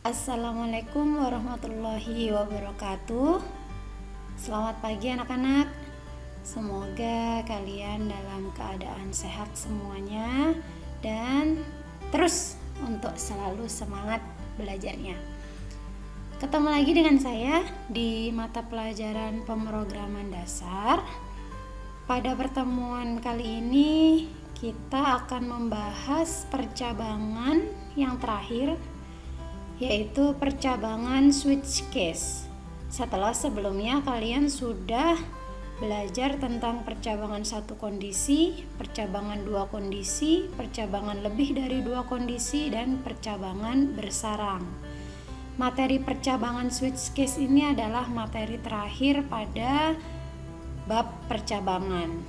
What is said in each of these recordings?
Assalamualaikum warahmatullahi wabarakatuh. Selamat pagi anak-anak. Semoga kalian dalam keadaan sehat semuanya dan terus untuk selalu semangat belajarnya. Ketemu lagi dengan saya di mata pelajaran pemrograman dasar. Pada pertemuan kali ini kita akan membahas percabangan yang terakhir, yaitu percabangan switch case. Setelah sebelumnya kalian sudah belajar tentang percabangan satu kondisi, percabangan dua kondisi, percabangan lebih dari dua kondisi, dan percabangan bersarang. Materi percabangan switch case ini adalah materi terakhir pada bab percabangan.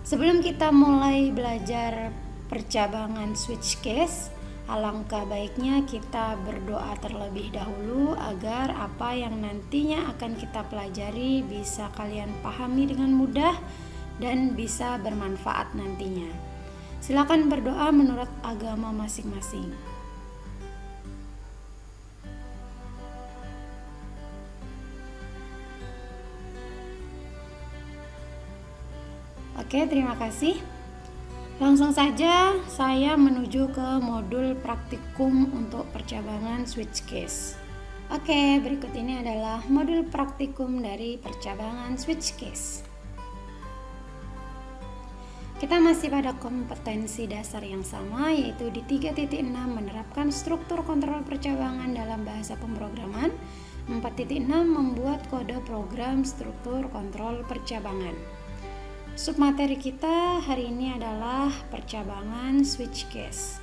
Sebelum kita mulai belajar percabangan switch case, alangkah baiknya kita berdoa terlebih dahulu agar apa yang nantinya akan kita pelajari bisa kalian pahami dengan mudah dan bisa bermanfaat nantinya. Silakan berdoa menurut agama masing-masing. Oke, terima kasih. Langsung saja saya menuju ke modul praktikum untuk percabangan switch case. Oke, berikut ini adalah modul praktikum dari percabangan switch case. Kita masih pada kompetensi dasar yang sama, yaitu di 3.6 menerapkan struktur kontrol percabangan dalam bahasa pemrograman, 4.6 membuat kode program struktur kontrol percabangan. Submateri kita hari ini adalah percabangan switch case.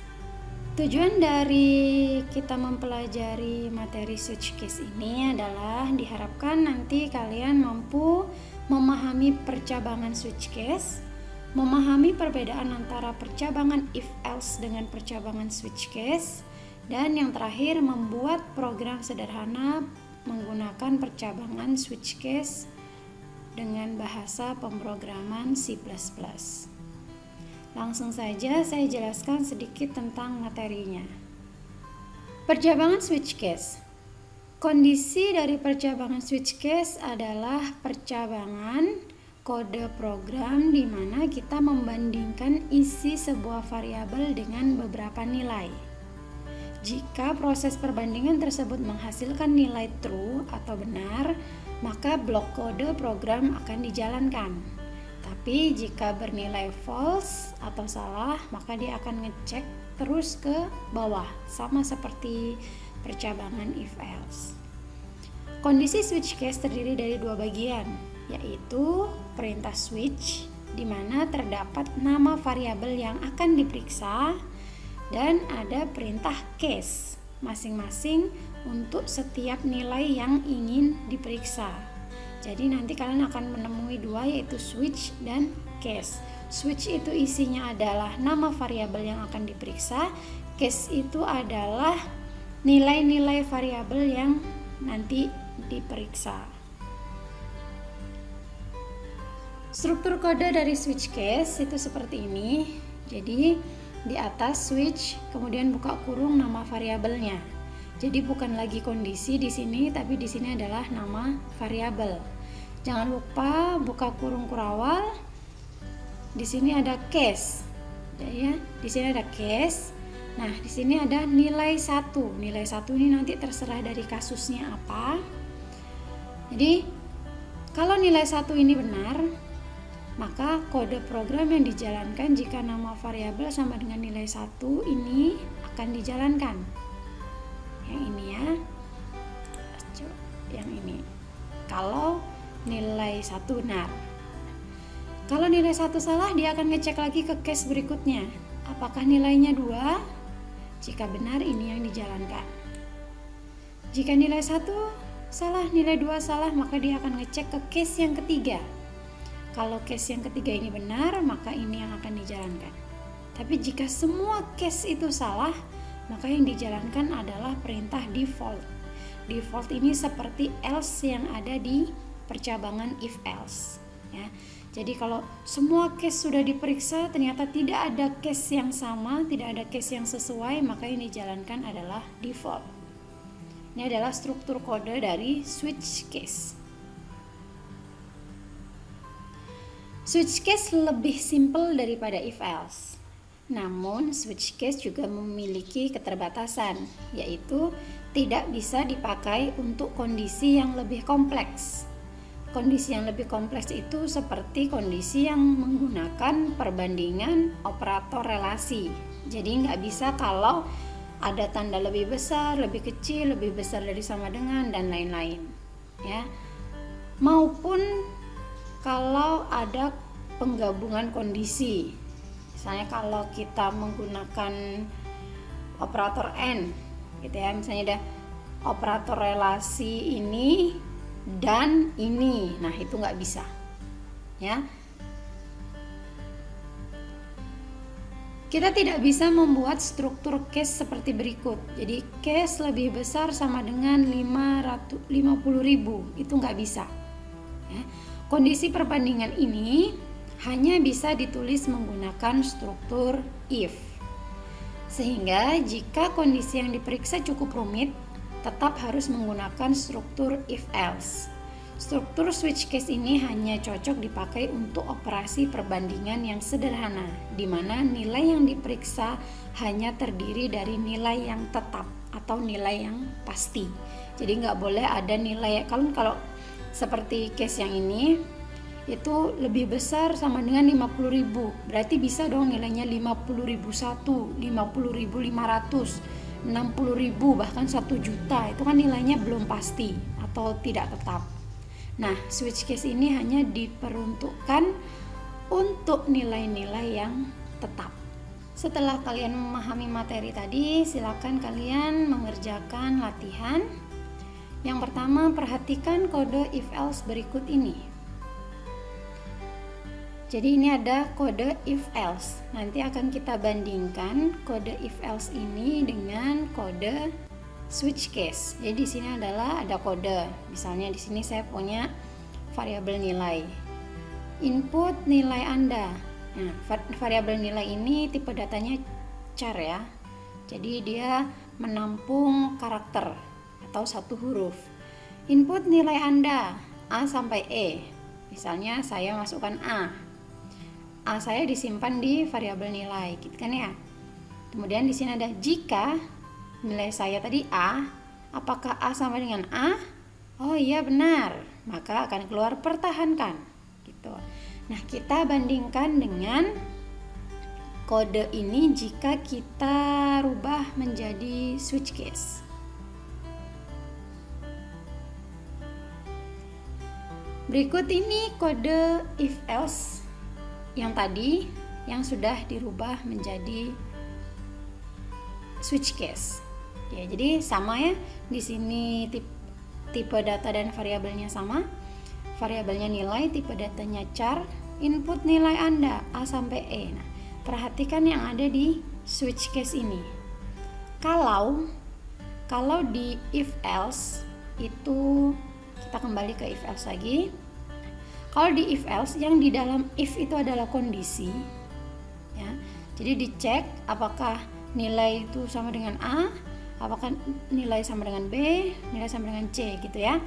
Tujuan dari kita mempelajari materi switch case ini adalah diharapkan nanti kalian mampu memahami percabangan switch case, memahami perbedaan antara percabangan if else dengan percabangan switch case, dan yang terakhir membuat program sederhana menggunakan percabangan switch case dengan bahasa pemrograman C++. Langsung saja saya jelaskan sedikit tentang materinya. Percabangan switch case. Kondisi dari percabangan switch case adalah percabangan kode program di mana kita membandingkan isi sebuah variabel dengan beberapa nilai. Jika proses perbandingan tersebut menghasilkan nilai true atau benar, maka blok kode program akan dijalankan. Tapi jika bernilai false atau salah, maka dia akan ngecek terus ke bawah, sama seperti percabangan if else. Kondisi switch case terdiri dari dua bagian, yaitu perintah switch di mana terdapat nama variabel yang akan diperiksa, dan ada perintah case masing-masing untuk setiap nilai yang ingin diperiksa. Jadi nanti kalian akan menemui dua, yaitu switch dan case. Switch itu isinya adalah nama variabel yang akan diperiksa, case itu adalah nilai-nilai variabel yang nanti diperiksa. Struktur kode dari switch case itu seperti ini. Jadi di atas switch, kemudian buka kurung nama variabelnya. Jadi bukan lagi kondisi di sini, tapi di sini adalah nama variabel. Jangan lupa buka kurung kurawal. Di sini ada case. Ya, di sini ada case. Nah, di sini ada nilai 1. Nilai 1 ini nanti terserah dari kasusnya apa. Jadi, kalau nilai 1 ini benar, maka kode program yang dijalankan jika nama variabel sama dengan nilai 1 ini akan dijalankan. Yang ini ya. Yang ini. Kalau nilai 1 benar. Kalau nilai 1 salah, dia akan ngecek lagi ke case berikutnya. Apakah nilainya 2? Jika benar, ini yang dijalankan. Jika nilai 1 salah, nilai 2 salah, maka dia akan ngecek ke case yang ketiga. Kalau case yang ketiga ini benar, maka ini yang akan dijalankan. Tapi jika semua case itu salah, maka yang dijalankan adalah perintah default. Default ini seperti else yang ada di percabangan if else. Ya. Jadi kalau semua case sudah diperiksa ternyata tidak ada case yang sama, tidak ada case yang sesuai, maka yang dijalankan adalah default. Ini adalah struktur kode dari switch case. Switch case lebih simple daripada if else. Namun switch case juga memiliki keterbatasan, yaitu tidak bisa dipakai untuk kondisi yang lebih kompleks. Kondisi yang lebih kompleks itu seperti kondisi yang menggunakan perbandingan operator relasi. Jadi nggak bisa kalau ada tanda lebih besar, lebih kecil, lebih besar dari sama dengan, dan lain-lain. Ya. Maupun kalau ada penggabungan kondisi. Misalnya kalau kita menggunakan operator N, gitu ya. Misalnya ada operator relasi ini dan ini, nah itu nggak bisa, ya. Kita tidak bisa membuat struktur case seperti berikut. Jadi case lebih besar sama dengan 50.000, itu nggak bisa. Ya. Kondisi perbandingan ini hanya bisa ditulis menggunakan struktur if. Sehingga jika kondisi yang diperiksa cukup rumit, tetap harus menggunakan struktur if else. Struktur switch case ini hanya cocok dipakai untuk operasi perbandingan yang sederhana, di mana nilai yang diperiksa hanya terdiri dari nilai yang tetap atau nilai yang pasti. Jadi nggak boleh ada nilai, kalau seperti case yang ini itu lebih besar sama dengan 50.000, berarti bisa dong nilainya 50.001, 50.500, 60.000, bahkan 1 juta. Itu kan nilainya belum pasti atau tidak tetap. Nah, switch case ini hanya diperuntukkan untuk nilai-nilai yang tetap. Setelah kalian memahami materi tadi, silakan kalian mengerjakan latihan. Yang pertama, perhatikan kode if else berikut ini. Jadi ini ada kode if else. Nanti akan kita bandingkan kode if else ini dengan kode switch case. Jadi di sini adalah ada kode. Misalnya di sini saya punya variabel nilai. Input nilai Anda. Nah, variabel nilai ini tipe datanya char ya. Jadi dia menampung karakter atau satu huruf. Input nilai Anda A sampai E. Misalnya saya masukkan A. A saya disimpan di variabel nilai, gitu kan ya. Kemudian di sini ada jika nilai saya tadi A, apakah A sama dengan A? Oh iya benar, maka akan keluar pertahankan, gitu. Nah, kita bandingkan dengan kode ini jika kita rubah menjadi switch case. Berikut ini kode if else yang tadi yang sudah dirubah menjadi switch case. Ya, jadi sama ya. Di sini tipe data dan variabelnya sama. Variabelnya nilai, tipe datanya char, input nilai Anda A sampai E. Nah, perhatikan yang ada di switch case ini. Kalau di if else itu, kita kembali ke if else lagi. Kalau di if else, yang di dalam if itu adalah kondisi, ya. Jadi dicek apakah nilai itu sama dengan A, apakah nilai sama dengan B, nilai sama dengan C, gitu ya.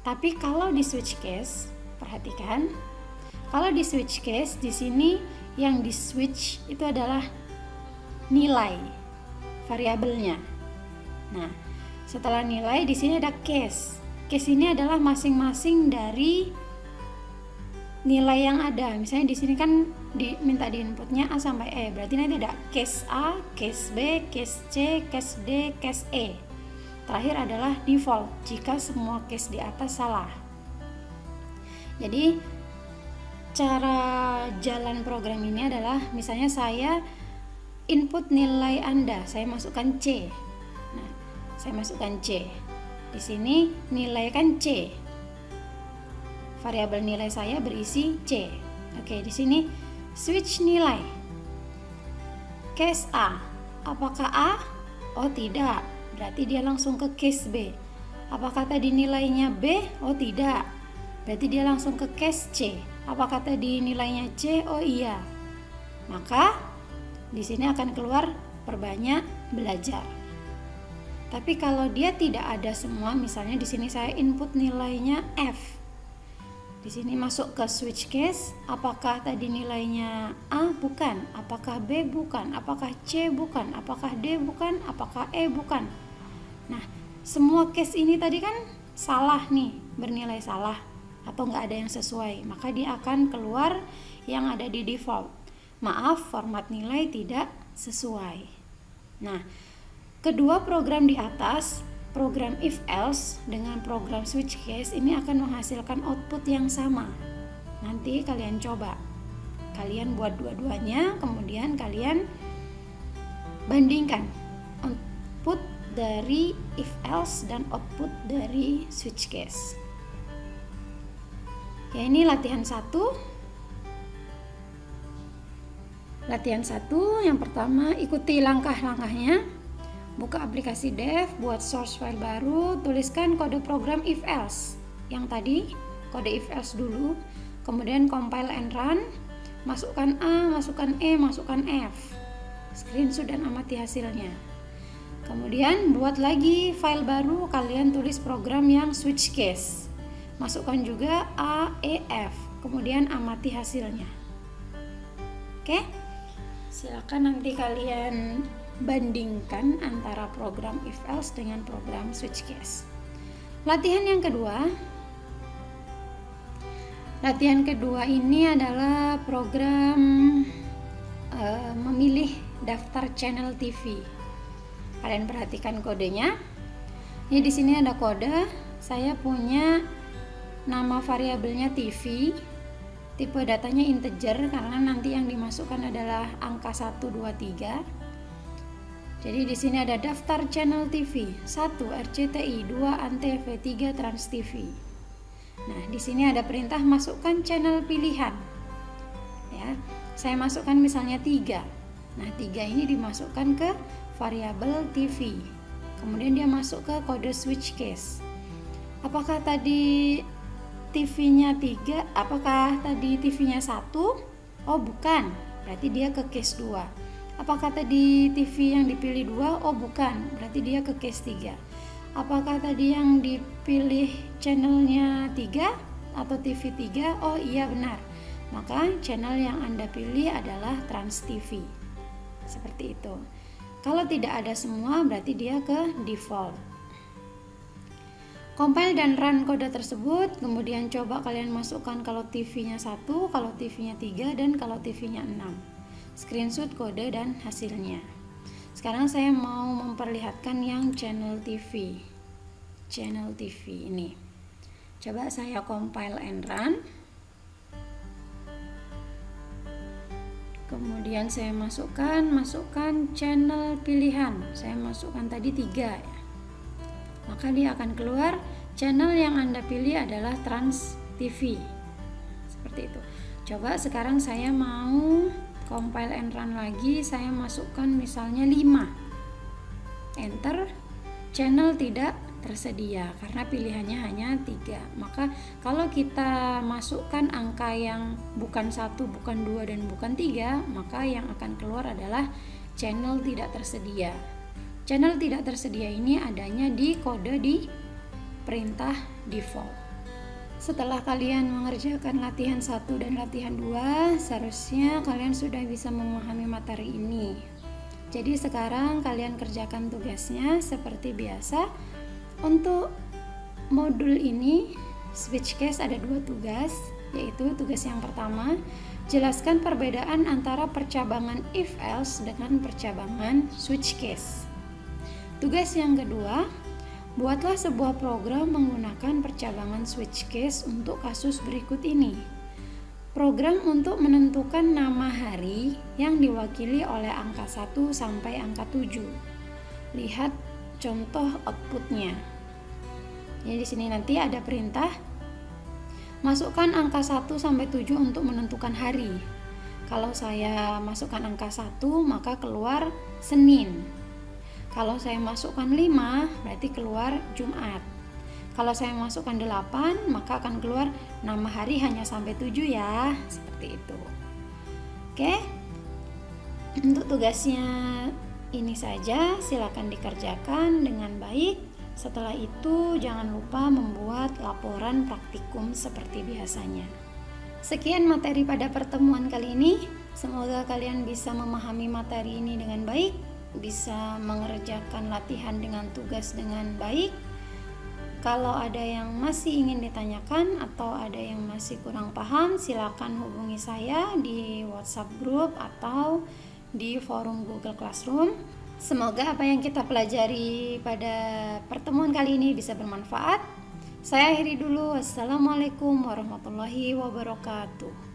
Tapi kalau di switch case, perhatikan, kalau di switch case di sini yang di switch itu adalah nilai variabelnya. Nah, setelah nilai di sini ada case. Case ini adalah masing-masing dari nilai yang ada. Misalnya di sini kan diminta di inputnya A sampai E, berarti nanti ada case A, case B, case C, case D, case E. Terakhir adalah default jika semua case di atas salah. Jadi cara jalan program ini adalah, misalnya saya input nilai Anda, saya masukkan C. Nah, saya masukkan C. Di sini nilai kan C. Variabel nilai saya berisi C. Oke, di sini switch nilai. Case A. Apakah A? Oh tidak. Berarti dia langsung ke case B. Apakah tadi nilainya B? Oh tidak. Berarti dia langsung ke case C. Apakah tadi nilainya C? Oh iya. Maka di sini akan keluar perbanyak belajar. Tapi kalau dia tidak ada semua, misalnya di sini saya input nilainya F. Di sini masuk ke switch case, apakah tadi nilainya A? Bukan. Apakah B? Bukan. Apakah C? Bukan. Apakah D? Bukan. Apakah E? Bukan. Nah, semua case ini tadi kan salah nih, bernilai salah atau nggak ada yang sesuai, maka dia akan keluar yang ada di default. Maaf, format nilai tidak sesuai. Nah, kedua program di atas, program if else dengan program switch case ini akan menghasilkan output yang sama. Nanti kalian coba, kalian buat dua-duanya, kemudian kalian bandingkan output dari if else dan output dari switch case. Ya, ini latihan 1. Latihan 1 yang pertama, ikuti langkah-langkahnya. Buka aplikasi Dev, buat source file baru, tuliskan kode program if else. Yang tadi kode if else dulu, kemudian compile and run, masukkan A, masukkan E, masukkan F. Screenshot dan amati hasilnya. Kemudian buat lagi file baru, kalian tulis program yang switch case. Masukkan juga A, E, F. Kemudian amati hasilnya. Oke? Silakan nanti kalian bandingkan antara program if else dengan program switch case. Latihan yang kedua. Latihan kedua ini adalah program memilih daftar channel TV. Kalian perhatikan kodenya. Ini di sini ada kode. Saya punya nama variabelnya TV. Tipe datanya integer karena nanti yang dimasukkan adalah angka 1, 2, 3. Jadi di sini ada daftar channel TV 1 RCTI, 2 Antv, 3 Trans TV. Nah, di sini ada perintah masukkan channel pilihan. Ya, saya masukkan misalnya 3. Nah, 3 ini dimasukkan ke variabel TV. Kemudian dia masuk ke kode switch case. Apakah tadi TV-nya 3? Apakah tadi TV-nya 1? Oh, bukan. Berarti dia ke case 2. Apakah tadi TV yang dipilih 2? Oh, bukan. Berarti dia ke case 3. Apakah tadi yang dipilih channelnya 3 atau TV 3? Oh iya, benar. Maka channel yang Anda pilih adalah Trans TV. Seperti itu. Kalau tidak ada semua, berarti dia ke default. Compile dan run kode tersebut, kemudian coba kalian masukkan kalau TV-nya 1, kalau TV-nya 3, dan kalau TV-nya 6. Screenshot kode dan hasilnya. Sekarang saya mau memperlihatkan yang channel TV. Channel TV ini. Coba saya compile and run. Kemudian saya masukkan channel pilihan. Saya masukkan tadi 3 ya. Maka dia akan keluar channel yang Anda pilih adalah Trans TV. Seperti itu. Coba sekarang saya mau compile and run lagi, saya masukkan misalnya 5. Enter. Channel tidak tersedia karena pilihannya hanya 3. Maka kalau kita masukkan angka yang bukan 1, bukan 2, dan bukan 3, maka yang akan keluar adalah channel tidak tersedia. Channel tidak tersedia ini adanya di kode di perintah default. Setelah kalian mengerjakan latihan 1 dan latihan 2, seharusnya kalian sudah bisa memahami materi ini. Jadi sekarang kalian kerjakan tugasnya seperti biasa. Untuk modul ini, switch case ada 2 tugas, yaitu tugas yang pertama, jelaskan perbedaan antara percabangan if else dengan percabangan switch case. Tugas yang kedua, buatlah sebuah program menggunakan percabangan switch case untuk kasus berikut ini. Program untuk menentukan nama hari yang diwakili oleh angka 1 sampai angka 7. Lihat contoh outputnya. Jadi di sini nanti ada perintah masukkan angka 1 sampai 7 untuk menentukan hari. Kalau saya masukkan angka 1, maka keluar Senin. Kalau saya masukkan 5, berarti keluar Jumat. Kalau saya masukkan 8, maka akan keluar nama hari hanya sampai 7 ya, seperti itu. Oke, untuk tugasnya ini saja, silakan dikerjakan dengan baik. Setelah itu jangan lupa membuat laporan praktikum seperti biasanya. Sekian materi pada pertemuan kali ini. Semoga kalian bisa memahami materi ini dengan baik, bisa mengerjakan latihan dengan tugas dengan baik. Kalau ada yang masih ingin ditanyakan atau ada yang masih kurang paham, silakan hubungi saya di WhatsApp group atau di forum Google Classroom. Semoga apa yang kita pelajari pada pertemuan kali ini bisa bermanfaat. Saya akhiri dulu. Wassalamualaikum warahmatullahi wabarakatuh.